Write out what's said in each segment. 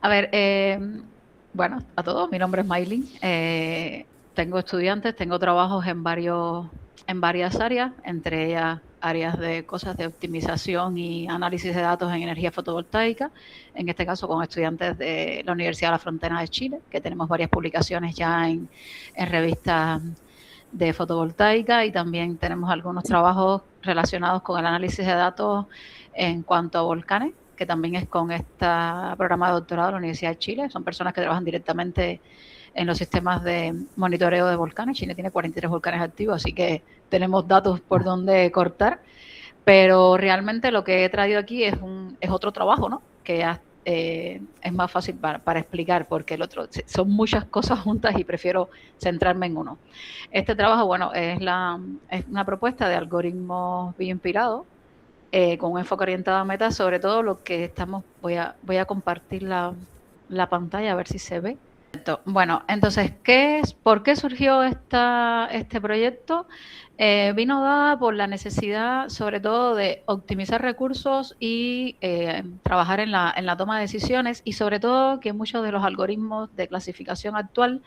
A ver, bueno, a todos, mi nombre es Maylin. Tengo estudiantes, tengo trabajos en varias áreas, entre ellas áreas de cosas de optimización y análisis de datos en energía fotovoltaica, en este caso con estudiantes de la Universidad de la Frontera de Chile, que tenemos varias publicaciones ya en revistas de fotovoltaica, y también tenemos algunos trabajos relacionados con el análisis de datos en cuanto a volcanes, que también es con este programa de doctorado de la Universidad de Chile. Son personas que trabajan directamente en los sistemas de monitoreo de volcanes. Chile tiene 43 volcanes activos, así que tenemos datos por donde cortar. Pero realmente lo que he traído aquí es otro trabajo, ¿no? Que es más fácil para explicar, porque el otro son muchas cosas juntas y prefiero centrarme en uno. Este trabajo, bueno, es una propuesta de algoritmos bioinspirados, con un enfoque orientado a metas. Sobre todo lo que voy a compartir la pantalla a ver si se ve. Bueno, entonces, ¿por qué surgió este proyecto? Vino dada por la necesidad, sobre todo, de optimizar recursos y trabajar en la toma de decisiones, y sobre todo que muchos de los algoritmos de clasificación actual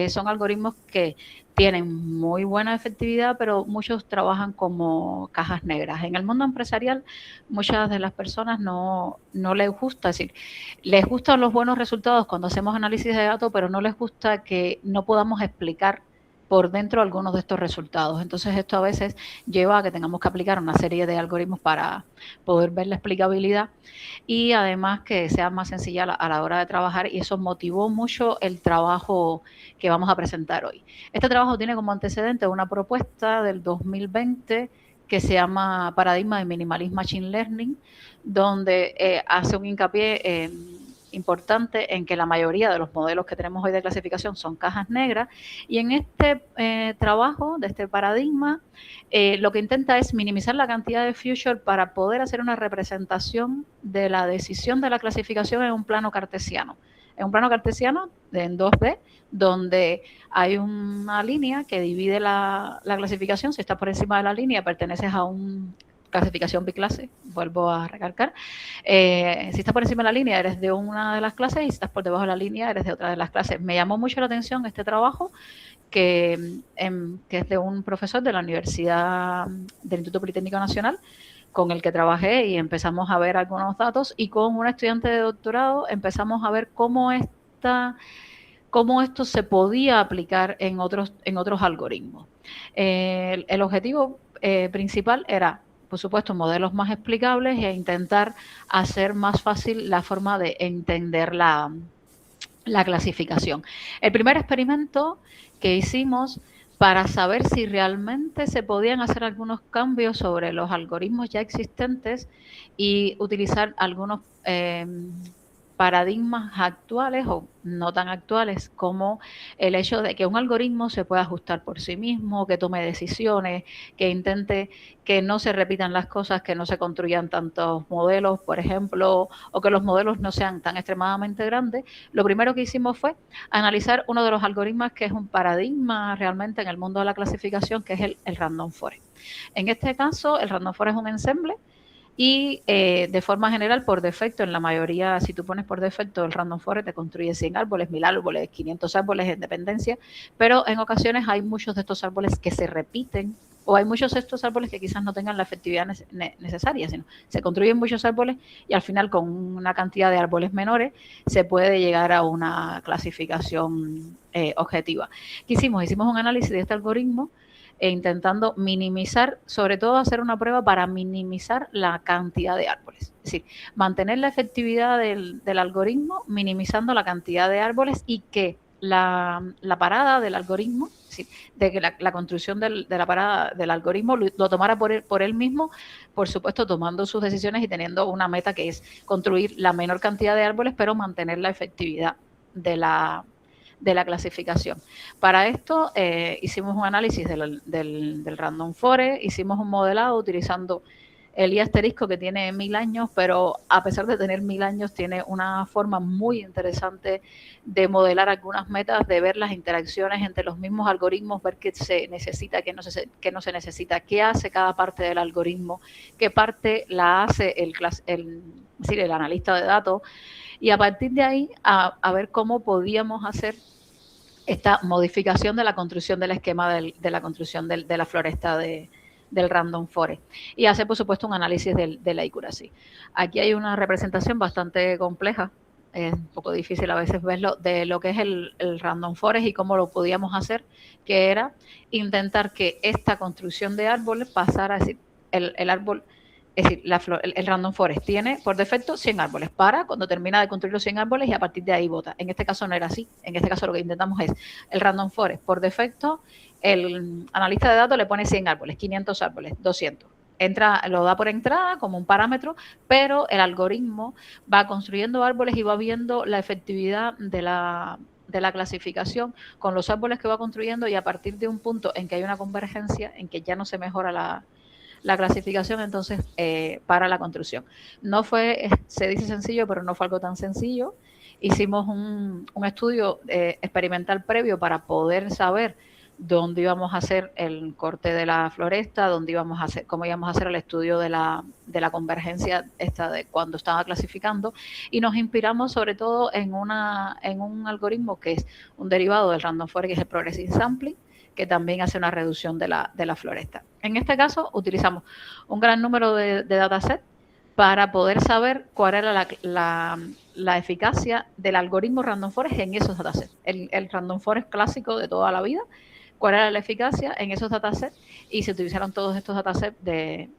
son algoritmos que tienen muy buena efectividad, pero muchos trabajan como cajas negras. En el mundo empresarial, muchas de las personas no les gusta, es decir, les gustan los buenos resultados cuando hacemos análisis de datos, pero no les gusta que no podamos explicar por dentro algunos de estos resultados. Entonces esto a veces lleva a que tengamos que aplicar una serie de algoritmos para poder ver la explicabilidad, y además que sea más sencilla a la hora de trabajar, y eso motivó mucho el trabajo que vamos a presentar hoy. Este trabajo tiene como antecedente una propuesta del 2020 que se llama Paradigma de Minimalist Machine Learning, donde hace un hincapié importante en que la mayoría de los modelos que tenemos hoy de clasificación son cajas negras, y en este trabajo de este paradigma lo que intenta es minimizar la cantidad de future para poder hacer una representación de la decisión de la clasificación en un plano cartesiano. En un plano cartesiano en 2D, donde hay una línea que divide la clasificación. Si estás por encima de la línea, perteneces a un clasificación biclase, vuelvo a recalcar. Si estás por encima de la línea, eres de una de las clases, y si estás por debajo de la línea, eres de otra de las clases. Me llamó mucho la atención este trabajo, que es de un profesor de la Universidad del Instituto Politécnico Nacional, con el que trabajé, y empezamos a ver algunos datos, y con un estudiante de doctorado empezamos a ver cómo esto se podía aplicar en otros algoritmos. El objetivo principal era, por supuesto, modelos más explicables e intentar hacer más fácil la forma de entender la clasificación. El primer experimento que hicimos para saber si realmente se podían hacer algunos cambios sobre los algoritmos ya existentes y utilizar algunos paradigmas actuales o no tan actuales, como el hecho de que un algoritmo se pueda ajustar por sí mismo, que tome decisiones, que intente que no se repitan las cosas, que no se construyan tantos modelos, por ejemplo, o que los modelos no sean tan extremadamente grandes. Lo primero que hicimos fue analizar uno de los algoritmos que es un paradigma realmente en el mundo de la clasificación, que es el Random Forest. En este caso, el Random Forest es un ensemble, y de forma general, por defecto, en la mayoría, si tú pones por defecto el Random Forest, te construye 100 árboles, 1000 árboles, 500 árboles en dependencia, pero en ocasiones hay muchos de estos árboles que se repiten, o hay muchos de estos árboles que quizás no tengan la efectividad necesaria, sino se construyen muchos árboles, y al final, con una cantidad de árboles menores, se puede llegar a una clasificación objetiva. ¿Qué hicimos? Hicimos un análisis de este algoritmo, intentando minimizar, sobre todo hacer una prueba para minimizar la cantidad de árboles. Es decir, mantener la efectividad del algoritmo minimizando la cantidad de árboles, y que la parada del algoritmo, es decir, de que la construcción de la parada del algoritmo lo tomara por él mismo, por supuesto tomando sus decisiones y teniendo una meta que es construir la menor cantidad de árboles, pero mantener la efectividad de la de la clasificación. Para esto hicimos un análisis del Random Forest, hicimos un modelado utilizando el I asterisco, que tiene 1000 años, pero a pesar de tener 1000 años, tiene una forma muy interesante de modelar algunas metas, de ver las interacciones entre los mismos algoritmos, ver qué se necesita, qué no se necesita, qué hace cada parte del algoritmo, qué parte la hace el analista de datos, y a partir de ahí a ver cómo podíamos hacer esta modificación de la construcción del esquema de la construcción de la floresta del Random Forest, y hacer, por supuesto, un análisis de la accuracy. Aquí hay una representación bastante compleja, es un poco difícil a veces verlo, de lo que es el Random Forest y cómo lo podíamos hacer, que era intentar que esta construcción de árboles pasara, es decir, el árbol, es decir, el Random Forest tiene por defecto 100 árboles, para cuando termina de construir los 100 árboles y a partir de ahí vota. En este caso no era así. En este caso lo que intentamos es el Random Forest por defecto, el analista de datos le pone 100 árboles, 500 árboles, 200. Lo da por entrada como un parámetro, pero el algoritmo va construyendo árboles y va viendo la efectividad de la clasificación con los árboles que va construyendo, y a partir de un punto en que hay una convergencia, en que ya no se mejora la clasificación, entonces para la construcción. No fue, se dice sencillo, pero no fue algo tan sencillo. Hicimos un estudio experimental previo para poder saber dónde íbamos a hacer el corte de la floresta, dónde íbamos a hacer, cómo íbamos a hacer el estudio de la convergencia esta de cuando estaba clasificando, y nos inspiramos sobre todo en un algoritmo que es un derivado del Random Forest, que es el Progressive Sampling, que también hace una reducción de la floresta. En este caso utilizamos un gran número de datasets para poder saber cuál era la eficacia del algoritmo Random Forest en esos datasets. El Random Forest clásico de toda la vida, cuál era la eficacia en esos datasets, y se utilizaron todos estos datasets de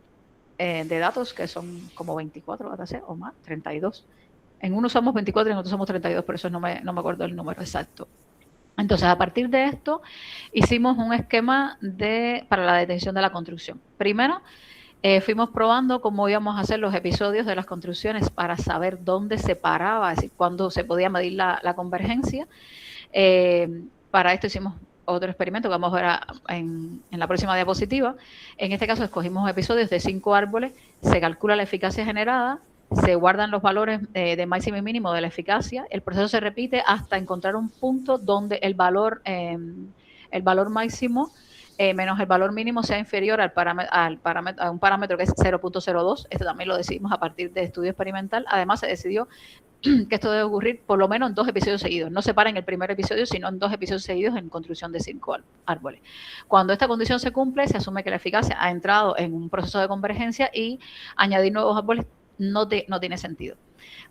datos, que son como 24 datasets o más, 32. En uno somos 24 y en otro somos 32, por eso no me acuerdo el número exacto. Entonces, a partir de esto, hicimos un esquema para la detención de la construcción. Primero, fuimos probando cómo íbamos a hacer los episodios de las construcciones para saber dónde se paraba, es decir, cuándo se podía medir la convergencia. Para esto hicimos otro experimento que vamos a ver en la próxima diapositiva. En este caso, escogimos episodios de 5 árboles, se calcula la eficacia generada, se guardan los valores de máximo y mínimo de la eficacia, el proceso se repite hasta encontrar un punto donde el valor máximo menos el valor mínimo sea inferior a un parámetro que es 0.02. Esto también lo decidimos a partir de estudio experimental. Además, se decidió que esto debe ocurrir por lo menos en 2 episodios seguidos. No se para en el primer episodio, sino en 2 episodios seguidos en construcción de 5 árboles. Cuando esta condición se cumple, se asume que la eficacia ha entrado en un proceso de convergencia y añadir nuevos árboles no tiene sentido.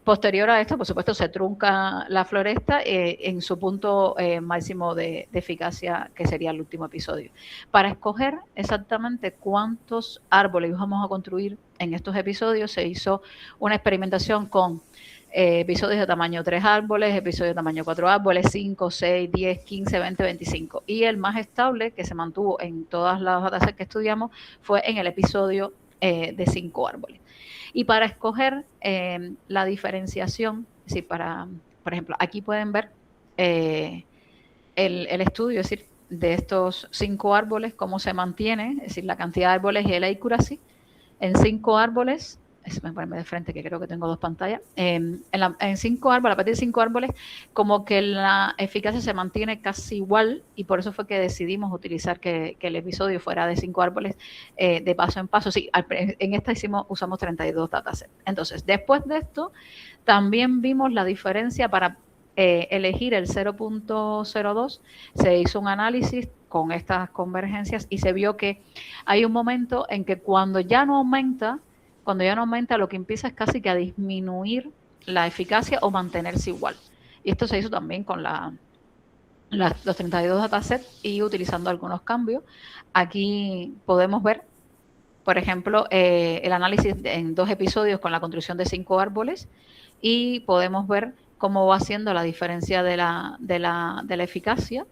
Posterior a esto, por supuesto, se trunca la floresta en su punto máximo de eficacia, que sería el último episodio. Para escoger exactamente cuántos árboles vamos a construir en estos episodios, se hizo una experimentación con episodios de tamaño 3 árboles, episodios de tamaño 4 árboles, 5, 6, 10, 15, 20, 25. Y el más estable, que se mantuvo en todas las datasets que estudiamos, fue en el episodio de 5 árboles. Y para escoger la diferenciación, es decir, por ejemplo, aquí pueden ver el estudio, es decir, de estos 5 árboles, cómo se mantiene, es decir, la cantidad de árboles y el accuracy. En 5 árboles, me ponerme de frente que creo que tengo 2 pantallas, en 5 árboles, a partir de 5 árboles, como que la eficacia se mantiene casi igual, y por eso fue que decidimos utilizar que el episodio fuera de 5 árboles de paso en paso. Sí, en esta usamos 32 datasets. Entonces, después de esto, también vimos la diferencia para elegir el 0.02, se hizo un análisis con estas convergencias y se vio que hay un momento en que cuando ya no aumenta, lo que empieza es casi que a disminuir la eficacia o mantenerse igual. Y esto se hizo también con los 32 datasets y utilizando algunos cambios. Aquí podemos ver, por ejemplo, el análisis en 2 episodios con la construcción de 5 árboles, y podemos ver cómo va siendo la diferencia de la eficacia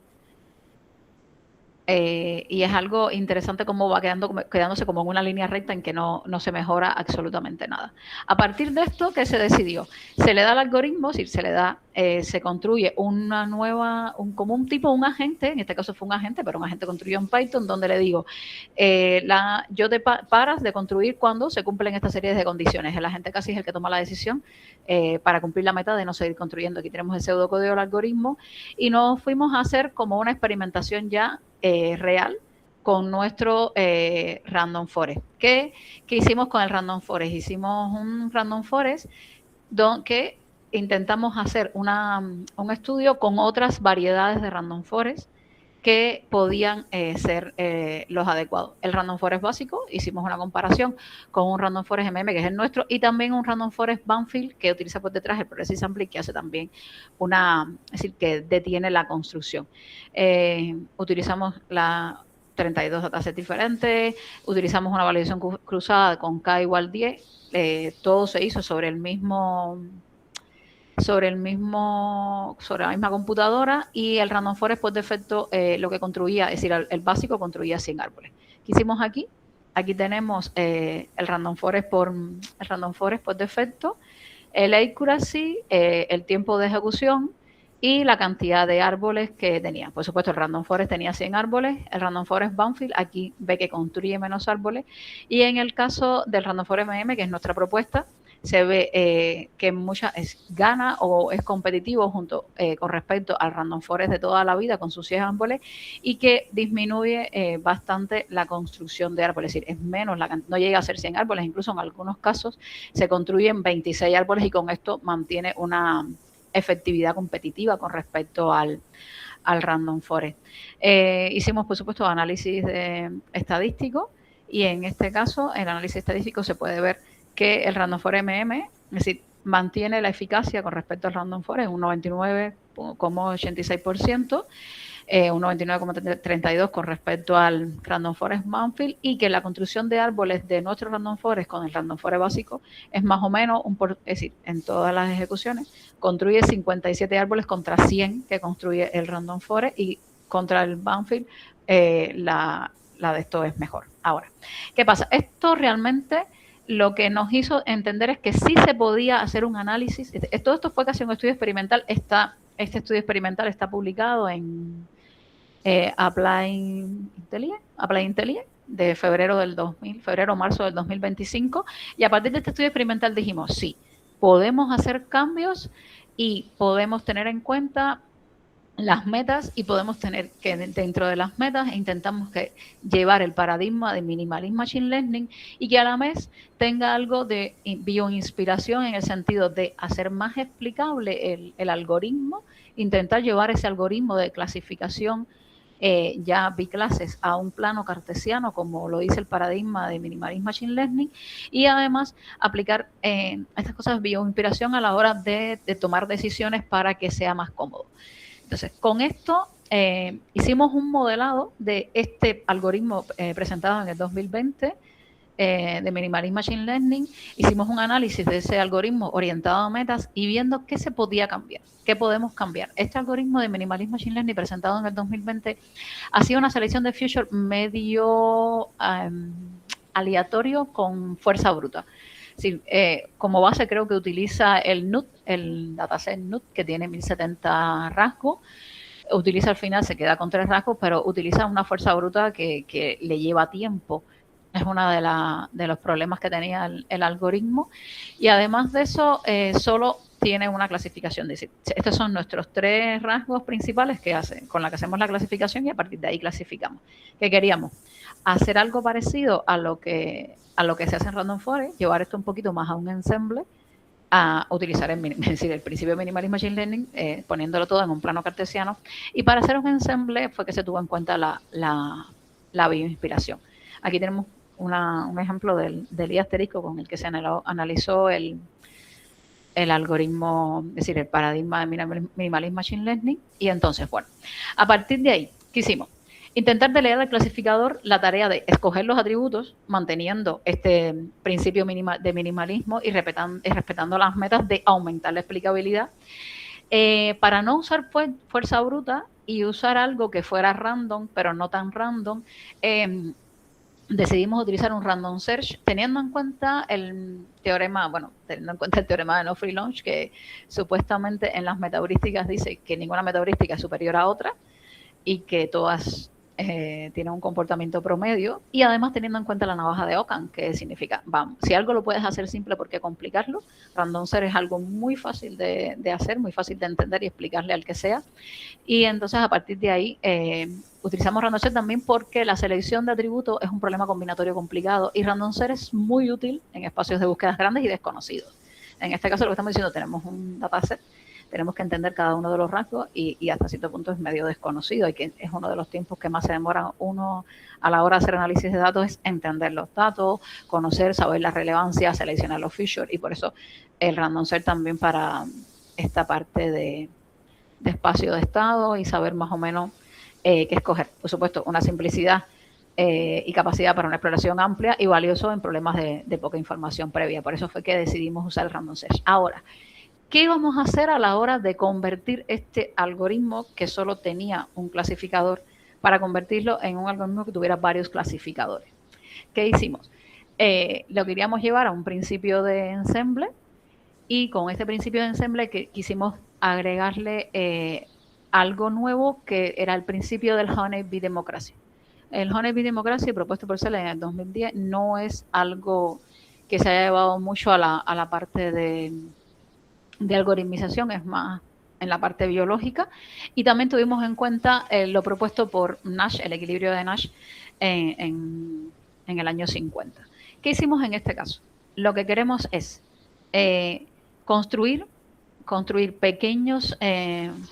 Y es algo interesante cómo va quedándose como en una línea recta en que no se mejora absolutamente nada. A partir de esto, ¿qué se decidió? Se le da al algoritmo, si se le da, se construye una nueva, como un tipo, un agente, en este caso fue un agente, pero un agente construido en Python, donde le digo, yo te paras de construir cuando se cumplen esta serie de condiciones. El agente casi es el que toma la decisión para cumplir la meta de no seguir construyendo. Aquí tenemos el pseudocódigo del algoritmo y nos fuimos a hacer como una experimentación ya real con nuestro Random Forest. ¿Qué hicimos con el Random Forest? Hicimos un Random Forest que intentamos hacer un estudio con otras variedades de Random Forest que podían ser los adecuados. El Random Forest básico, hicimos una comparación con un Random Forest MM, que es el nuestro, y también un Random Forest Banfield, que utiliza por detrás el Progressive Sampling, que hace también es decir, que detiene la construcción. Utilizamos la 32 datasets diferentes, utilizamos una validación cruzada con K igual 10, todo se hizo sobre la misma computadora, y el Random Forest por defecto lo que construía, es decir, el básico construía 100 árboles. ¿Qué hicimos aquí? Aquí tenemos el Random Forest por defecto, el accuracy, el tiempo de ejecución y la cantidad de árboles que tenía. Por supuesto, el Random Forest tenía 100 árboles, el Random Forest Banfield aquí ve que construye menos árboles, y en el caso del Random Forest MM, que es nuestra propuesta, se ve que gana o es competitivo con respecto al Random Forest de toda la vida con sus 100 árboles, y que disminuye bastante la construcción de árboles, es decir, es menos, no llega a ser 100 árboles, incluso en algunos casos se construyen 26 árboles, y con esto mantiene una efectividad competitiva con respecto al Random Forest. Hicimos, por supuesto, análisis estadístico, y en este caso, el análisis estadístico se puede ver que el Random Forest MM, es decir, mantiene la eficacia con respecto al Random Forest en un 99,86%, un 99,32% con respecto al Random Forest Banfield, y que la construcción de árboles de nuestro Random Forest con el Random Forest básico es más o menos, es decir, en todas las ejecuciones, construye 57 árboles contra 100 que construye el Random Forest, y contra el Banfield la de esto es mejor. Ahora, ¿qué pasa? Esto realmente lo que nos hizo entender es que sí se podía hacer un análisis. Todo esto fue casi un estudio experimental. Este estudio experimental está publicado en Apply Intelligence de febrero-marzo del 2025, y a partir de este estudio experimental dijimos, sí, podemos hacer cambios y podemos tener en cuenta las metas, y podemos tener que dentro de las metas intentamos que llevar el paradigma de Minimalist Machine Learning, y que a la vez tenga algo de bioinspiración en el sentido de hacer más explicable el algoritmo, intentar llevar ese algoritmo de clasificación ya biclases a un plano cartesiano, como lo dice el paradigma de Minimalist Machine Learning, y además aplicar estas cosas de bioinspiración a la hora de tomar decisiones para que sea más cómodo. Entonces, con esto hicimos un modelado de este algoritmo presentado en el 2020 de Minimalist Machine Learning. Hicimos un análisis de ese algoritmo orientado a metas y viendo qué se podía cambiar, qué podemos cambiar. Este algoritmo de Minimalist Machine Learning presentado en el 2020 ha sido una selección de feature medio aleatorio con fuerza bruta. Sí, como base creo que utiliza el NUT, el dataset NUT, que tiene 1070 rasgos. Utiliza al final, se queda con 3 rasgos, pero utiliza una fuerza bruta que le lleva tiempo. Es uno de los problemas que tenía el algoritmo. Y además de eso, solo tiene una clasificación. Es decir, estos son nuestros 3 rasgos principales con la que hacemos la clasificación, y a partir de ahí clasificamos. ¿Qué queríamos? Hacer algo parecido a lo que se hace en Random Forest, llevar esto un poquito más a un ensemble, a utilizar es decir, el principio de Minimalist Machine Learning, poniéndolo todo en un plano cartesiano, y para hacer un ensemble fue que se tuvo en cuenta la bioinspiración. Aquí tenemos un ejemplo del I asterisco con el que se analizó el algoritmo, es decir, el paradigma de Minimalist Machine Learning. Y entonces, bueno, a partir de ahí, ¿qué hicimos? Intentar delegar al clasificador la tarea de escoger los atributos, manteniendo este principio de minimalismo y respetando las metas de aumentar la explicabilidad, para no usar fuerza bruta y usar algo que fuera random, pero no tan random. Decidimos utilizar un random search teniendo en cuenta el teorema, teniendo en cuenta el teorema de no free lunch, que supuestamente en las metaheurísticas dice que ninguna metaheurística es superior a otra y que todas tienen un comportamiento promedio, y además teniendo en cuenta la navaja de Ockham, que significa, vamos, si algo lo puedes hacer simple, ¿por qué complicarlo? Random search es algo muy fácil de hacer, muy fácil de entender y explicarle al que sea. Y entonces a partir de ahí utilizamos random search también porque la selección de atributos es un problema combinatorio complicado y random search es muy útil en espacios de búsquedas grandes y desconocidos. En este caso lo que estamos diciendo, tenemos un dataset, tenemos que entender cada uno de los rasgos y hasta cierto punto es medio desconocido y que es uno de los tiempos que más se demora uno a la hora de hacer análisis de datos, es entender los datos, conocer, saber la relevancia, seleccionar los features, y por eso el random search también para esta parte de espacio de estado y saber más o menos qué escoger. Por supuesto, una simplicidad y capacidad para una exploración amplia y valioso en problemas de poca información previa. Por eso fue que decidimos usar el random search. Ahora, ¿qué vamos a hacer a la hora de convertir este algoritmo que solo tenía un clasificador para convertirlo en un algoritmo que tuviera varios clasificadores? ¿Qué hicimos? Lo queríamos llevar a un principio de ensemble, y con este principio de ensemble que quisimos agregarle algo nuevo, que era el principio del Honeybee Democracy. El Honeybee Democracy, propuesto por Selene en el 2010, no es algo que se haya llevado mucho a la parte de algoritmización, es más en la parte biológica, y también tuvimos en cuenta lo propuesto por Nash, el equilibrio de Nash, en el año 50. ¿Qué hicimos en este caso? Lo que queremos es construir pequeños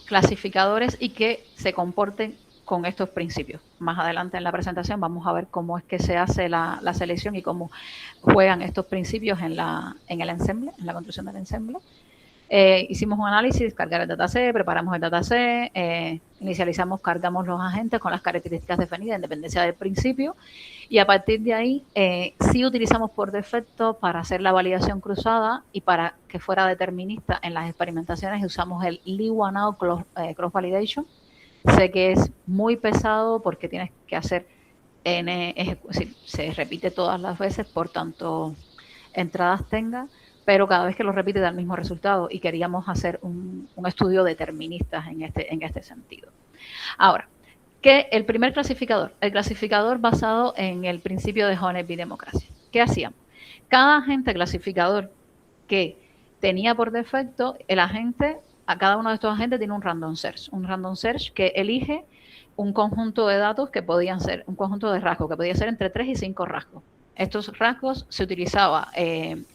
clasificadores y que se comporten con estos principios. Más adelante en la presentación vamos a ver cómo es que se hace la selección y cómo juegan estos principios en el ensemble, en la construcción del ensemble. Hicimos un análisis, cargar el dataset, preparamos el dataset, inicializamos, cargamos los agentes con las características definidas en dependencia del principio, y a partir de ahí sí utilizamos por defecto para hacer la validación cruzada y para que fuera determinista en las experimentaciones usamos el Lee-Wanao Cross Validation. Sé que es muy pesado porque tienes que hacer se repite todas las veces, por tanto entradas tenga, pero cada vez que lo repite da el mismo resultado, y queríamos hacer un estudio determinista en este sentido. Ahora, ¿qué el primer clasificador? El clasificador basado en el principio de Honeybee Democracy. ¿Qué hacíamos? Cada agente clasificador que tenía por defecto, a cada uno de estos agentes tiene un random search que elige un conjunto de datos que podían ser, un conjunto de rasgos que podía ser entre 3 y 5 rasgos. Estos rasgos se utilizaba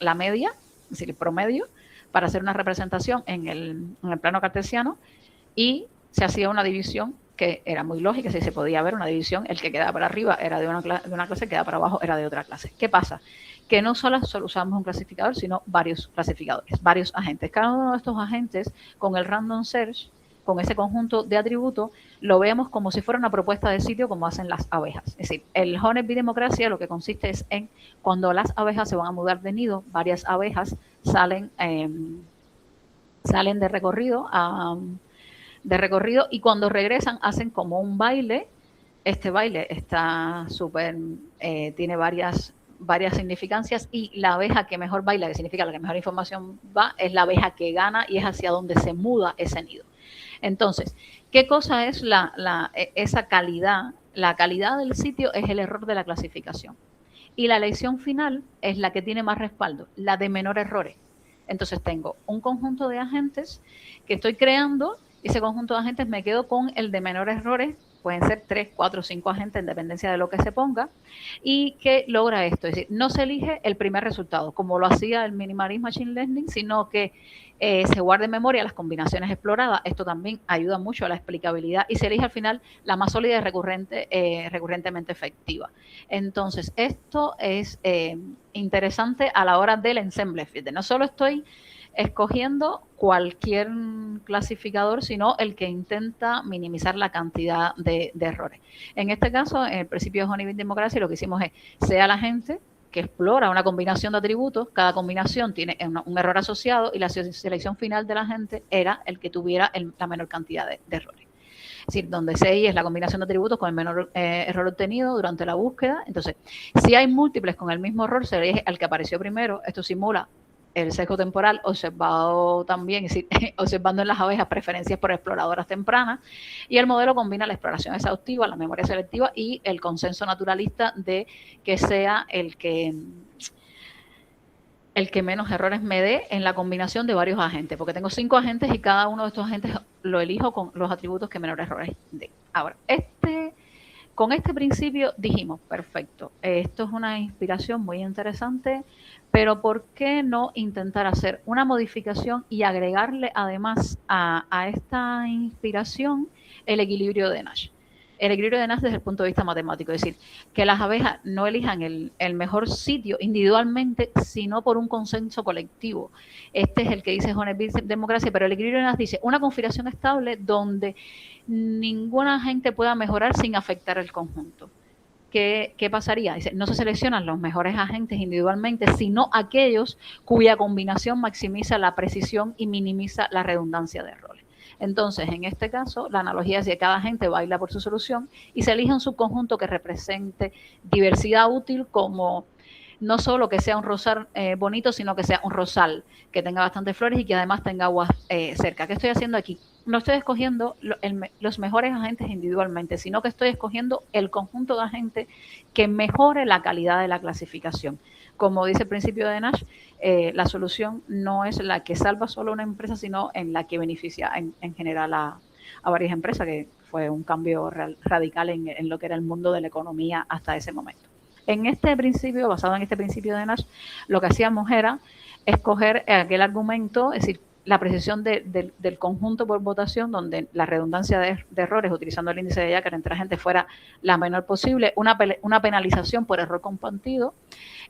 la media, es decir, el promedio, para hacer una representación en el plano cartesiano, y se hacía una división que era muy lógica, si se podía ver una división, el que quedaba para arriba era de una clase, el que quedaba para abajo era de otra clase. ¿Qué pasa? Que no solo usamos un clasificador, sino varios clasificadores, varios agentes. Cada uno de estos agentes, con el random search, con ese conjunto de atributos, lo vemos como si fuera una propuesta de sitio, como hacen las abejas. Es decir, el Honeybee Democracia lo que consiste es en cuando las abejas se van a mudar de nido, varias abejas salen de recorrido y cuando regresan hacen como un baile. Este baile está tiene varias significancias, y la abeja que mejor baila, que significa la que mejor información va, es la abeja que gana y es hacia donde se muda ese nido. Entonces, ¿qué cosa es esa calidad? La calidad del sitio es el error de la clasificación, y la elección final es la que tiene más respaldo, la de menor errores. Entonces tengo un conjunto de agentes que estoy creando, y ese conjunto de agentes me quedo con el de menor errores, pueden ser 3, 4, 5 agentes en dependencia de lo que se ponga, y que logra esto, es decir, no se elige el primer resultado como lo hacía el Minimalist Machine Learning, sino que se guarda en memoria las combinaciones exploradas. Esto también ayuda mucho a la explicabilidad, y se elige al final la más sólida y recurrentemente efectiva. Entonces, esto es interesante a la hora del ensemble. Fíjate, no solo estoy escogiendo cualquier clasificador, sino el que intenta minimizar la cantidad de errores. En este caso, en el principio de Honeybee Democracy, lo que hicimos es, sea la gente que explora una combinación de atributos, cada combinación tiene un error asociado, y la selección final de la gente era el que tuviera la menor cantidad de errores. Es decir, donde CI es la combinación de atributos con el menor error obtenido durante la búsqueda. Entonces, si hay múltiples con el mismo error, se elige al que apareció primero. Esto simula el sesgo temporal observado también, es decir, observando en las abejas preferencias por exploradoras tempranas, y el modelo combina la exploración exhaustiva, la memoria selectiva y el consenso naturalista de que sea el que menos errores me dé en la combinación de varios agentes, porque tengo 5 agentes y cada uno de estos agentes lo elijo con los atributos que menor errores dé. Ahora, con este principio dijimos, perfecto, esto es una inspiración muy interesante, pero ¿por qué no intentar hacer una modificación y agregarle además a esta inspiración el equilibrio de Nash? El equilibrio de Nash desde el punto de vista matemático, es decir, que las abejas no elijan el mejor sitio individualmente, sino por un consenso colectivo. Este es el que dice Hornet-Bee Democracia, pero el equilibrio de Nash dice una configuración estable donde ninguna agente pueda mejorar sin afectar el conjunto. ¿Qué pasaría? Dice, no se seleccionan los mejores agentes individualmente, sino aquellos cuya combinación maximiza la precisión y minimiza la redundancia de roles. Entonces, en este caso, la analogía es que cada agente baila por su solución y se elige un subconjunto que represente diversidad útil, como no solo que sea un rosal bonito, sino que sea un rosal que tenga bastantes flores y que además tenga agua cerca. ¿Qué estoy haciendo aquí? No estoy escogiendo los mejores agentes individualmente, sino que estoy escogiendo el conjunto de agentes que mejore la calidad de la clasificación. Como dice el principio de Nash, la solución no es la que salva solo a una empresa, sino en la que beneficia en general a varias empresas, que fue un cambio radical en lo que era el mundo de la economía hasta ese momento. En este principio, basado en este principio de Nash, lo que hacíamos era escoger aquel argumento, es decir, la precisión del conjunto por votación, donde la redundancia de errores, utilizando el índice de Jaeger entre agentes, fuera la menor posible, una penalización por error compartido,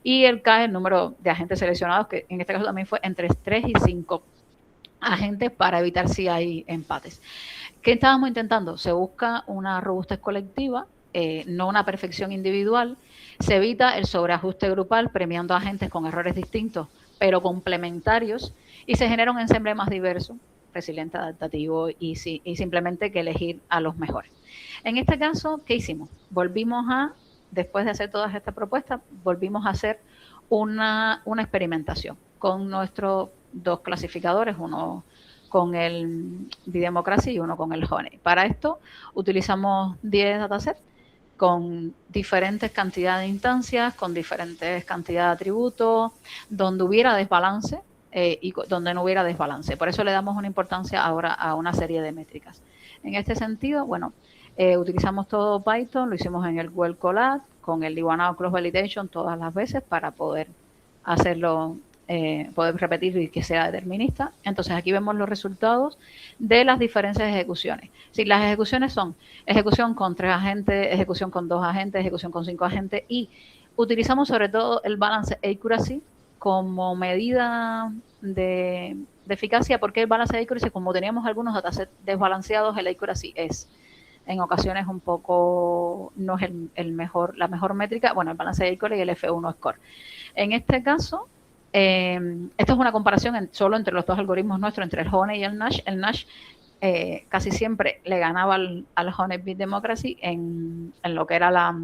y el K, el número de agentes seleccionados, que en este caso también fue entre 3 y 5 agentes para evitar si hay empates. ¿Qué estábamos intentando? Se busca una robustez colectiva, no una perfección individual. Se evita el sobreajuste grupal, premiando a agentes con errores distintos, pero complementarios, y se genera un ensemble más diverso, resiliente, adaptativo, y simplemente que elegir a los mejores. En este caso, ¿qué hicimos? Después de hacer todas estas propuestas, volvimos a hacer una experimentación con nuestros 2 clasificadores, uno con el Bidemocracy y uno con el Honey. Para esto utilizamos 10 datasets con diferentes cantidades de instancias, con diferentes cantidades de atributos, donde hubiera desbalance y donde no hubiera desbalance. Por eso le damos una importancia ahora a una serie de métricas. En este sentido, bueno, utilizamos todo Python, lo hicimos en el Google Colab, con el Iguanado Cross Validation todas las veces para poder hacerlo, poder repetir y que sea determinista. Entonces aquí vemos los resultados de las diferentes ejecuciones. Si las ejecuciones son ejecución con 3 agentes, ejecución con 2 agentes, ejecución con 5 agentes, y utilizamos sobre todo el balance accuracy como medida de eficacia. Porque el balance accuracy, como teníamos algunos datasets desbalanceados, el accuracy es en ocasiones un poco, no es la mejor métrica. Bueno, el balance accuracy y el F1 score. En este caso, esto es una comparación solo entre los 2 algoritmos nuestros, entre el Honey y el Nash. El Nash casi siempre le ganaba al Hornet-Bee Democracy en lo que era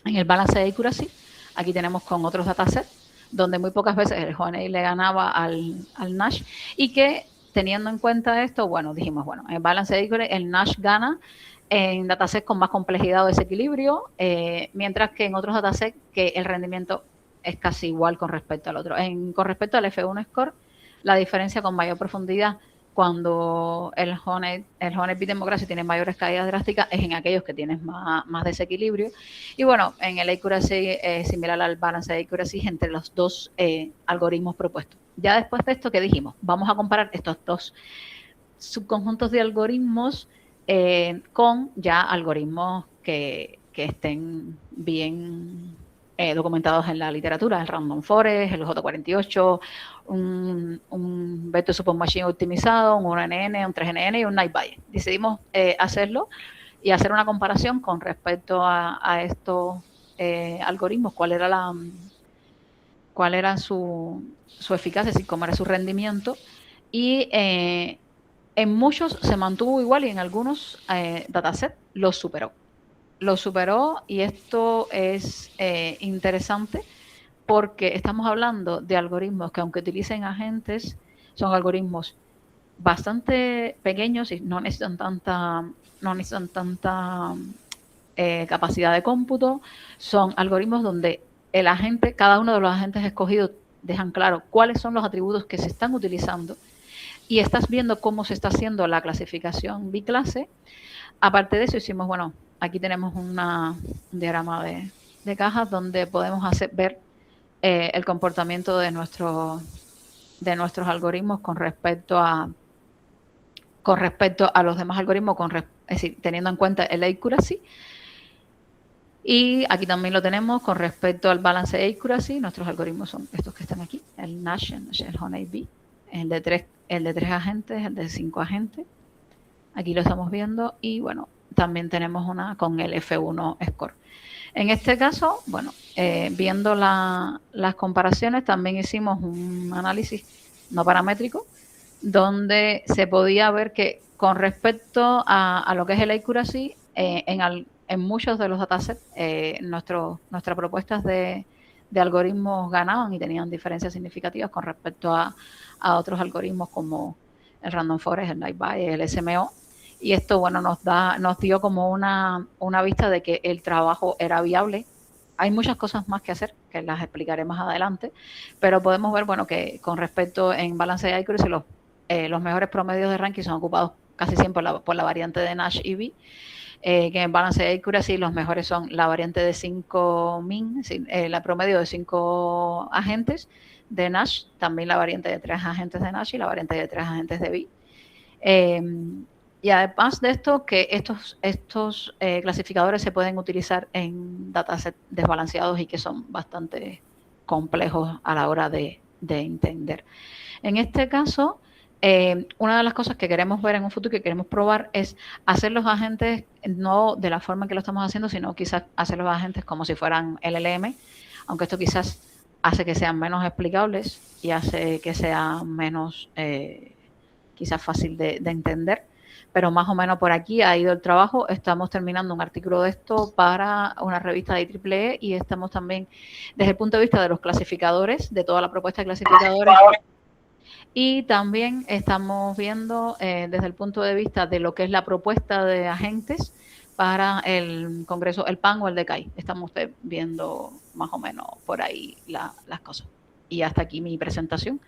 en el balance de accuracy. Aquí tenemos con otros datasets, donde muy pocas veces el Honey le ganaba al Nash, y que teniendo en cuenta esto, bueno, dijimos, bueno, en balance de accuracy el Nash gana en datasets con más complejidad o desequilibrio, mientras que en otros datasets que el rendimiento es casi igual con respecto al otro. Con respecto al F1 score, la diferencia con mayor profundidad cuando el Hornet-Bee Democracy tiene mayores caídas drásticas es en aquellos que tienen más desequilibrio. Y bueno, en el accuracy similar al balance de accuracy entre los 2 algoritmos propuestos. Ya después de esto, ¿qué dijimos? Vamos a comparar estos 2 subconjuntos de algoritmos con ya algoritmos que estén bien documentados en la literatura, el Random Forest, el J48, un Vector Supermachine optimizado, un 1NN, un 3NN y un Night Bayes. Decidimos hacerlo y hacer una comparación con respecto a estos algoritmos, cuál era su eficacia, es decir, cómo era su rendimiento, y En muchos se mantuvo igual y en algunos datasets los superó. Lo superó y esto es interesante porque estamos hablando de algoritmos que aunque utilicen agentes, son algoritmos bastante pequeños y no necesitan tanta capacidad de cómputo. Son algoritmos donde el agente, cada uno de los agentes escogidos dejan claro cuáles son los atributos que se están utilizando y estás viendo cómo se está haciendo la clasificación biclase. Aparte de eso hicimos, bueno, aquí tenemos un diagrama de cajas donde podemos ver el comportamiento de nuestros algoritmos con respecto a los demás algoritmos, es decir, teniendo en cuenta el accuracy. Y aquí también lo tenemos con respecto al balance accuracy. Nuestros algoritmos son estos que están aquí, el Nash, el Honeybee, el de 3 agentes, el de 5 agentes. Aquí lo estamos viendo y bueno, también tenemos una con el F1 score. En este caso, bueno, viendo las comparaciones, también hicimos un análisis no paramétrico donde se podía ver que con respecto a lo que es el accuracy, en muchos de los datasets, nuestras propuestas de algoritmos ganaban y tenían diferencias significativas con respecto a otros algoritmos como el Random Forest, el NiceBay, el SMO. Y esto, bueno, nos dio como una vista de que el trabajo era viable. Hay muchas cosas más que hacer, que las explicaré más adelante, pero podemos ver, bueno, que con respecto en balance de accuracy, los mejores promedios de ranking son ocupados casi siempre por la variante de Nash EV, que en balance de accuracy los mejores son la variante de 5 min, la promedio de 5 agentes de Nash, también la variante de 3 agentes de Nash y la variante de 3 agentes de BI. Y además de esto, que estos clasificadores se pueden utilizar en datasets desbalanceados y que son bastante complejos a la hora de entender. En este caso, una de las cosas que queremos ver en un futuro, que queremos probar, es hacer los agentes no de la forma en que lo estamos haciendo, sino quizás hacer los agentes como si fueran LLM, aunque esto quizás hace que sean menos explicables y hace que sea menos quizás fácil de entender, pero más o menos por aquí ha ido el trabajo. Estamos terminando un artículo de esto para una revista de IEEE y estamos también desde el punto de vista de los clasificadores, de toda la propuesta de clasificadores, y también estamos viendo desde el punto de vista de lo que es la propuesta de agentes para el Congreso, el PAN o el DECAI. Estamos viendo más o menos por ahí las cosas. Y hasta aquí mi presentación.